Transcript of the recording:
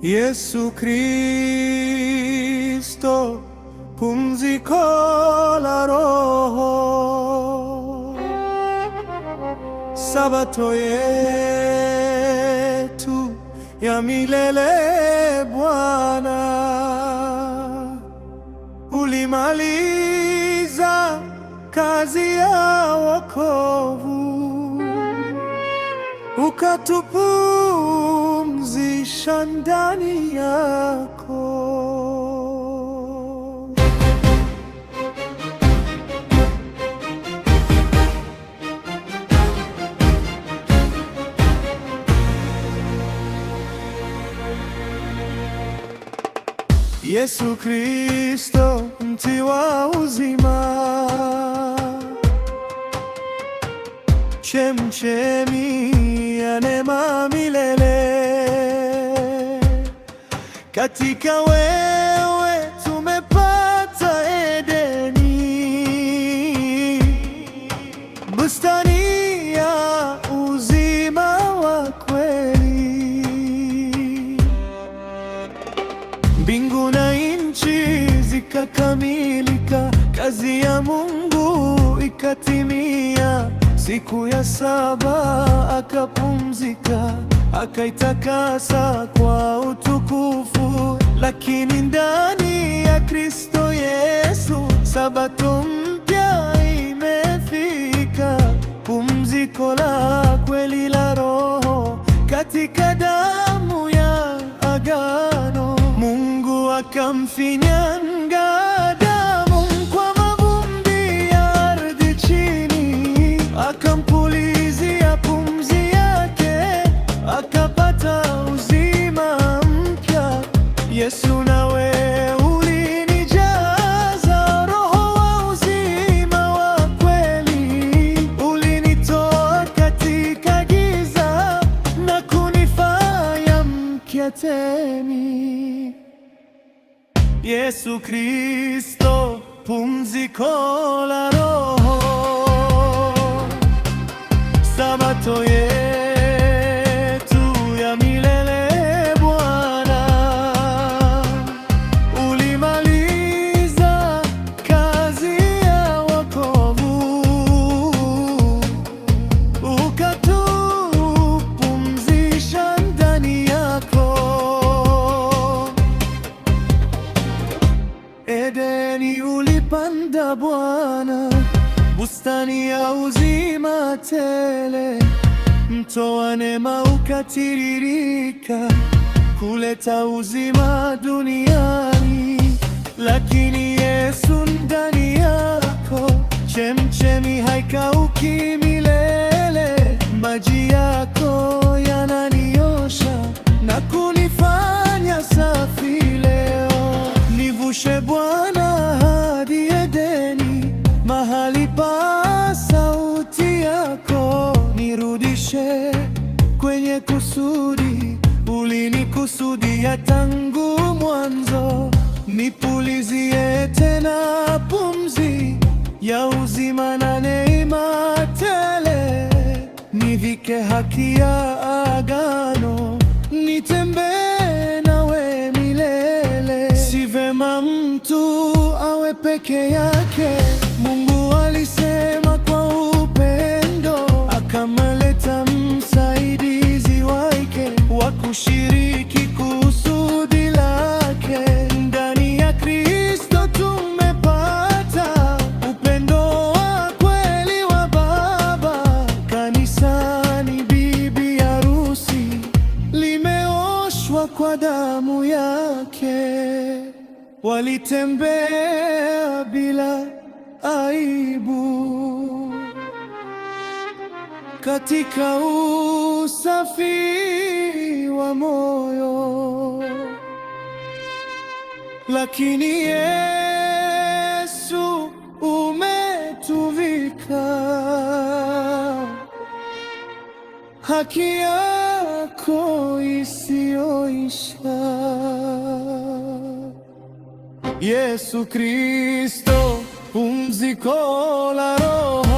Yesu Kristo, pumziko la roho, Sabato yetu ya milele. Bwana, ulimaliza kazi ya wokovu, ukatupumzisha ndani yako. Yesu Kristo, mti wa uzima, chemchemi ya neema milele. Katika wewe tumepata Edeni, bustani ya uzima wa kweli. Mbingu na nchi zikakamilika, kazi ya Mungu ikatimia. Siku ya saba akapumzika, akaitakasa kwa utukufu. Lakini ndani ya Kristo Yesu Sabato mpya imefika, pumziko la kweli la Roho katika damu ya agano. Mungu akamfinyanga Adamu kwa mavumbi ya ardhi chini, akampulizia pumzi yake, akapata uzima mpya. Yesu, nawe ulinijaza Roho wa uzima wa kweli, ulinitoa katika giza na kunifanya mpya tena. Yesu Kristo, pumziko la roho, Sabato yetu ya milele. Bwana, ulimaliza kazi ya wokovu, ukatupumzisha ndani yako. Edeni ulipanda Bwana, bustani ya uzima tele. Mto wa neema ukatiririka, kuleta uzima duniani. Lakini Yesu, ndani yako chemchemi haikauki milele. Maji yako yananiosha na kunifanya safi leo. Nivushe Bwana hadi Edeni, mahali pa sauti yako. Nirudishe kwenye kusudi ulinikusudia tangu mwanzo. Nipulizie tena pumzi ya uzima na neema tele. Nivike haki ya agano, nitembee nawe milele. Si vema mtu awe peke yake. Mungu alisema kwa upendo, akamleta msaidizi wake wa kushiriki kusudi lake. Ndani ya Kristo tumepata upendo wa kweli wa Baba. Kanisa ni bibi harusi, limeoshwa kwa damu yake. Walitembea bila aibu katika usafi wa moyo. Lakini Yesu, umetuvika haki yako isiyoisha. Yesu Kristo, pumziko la roho,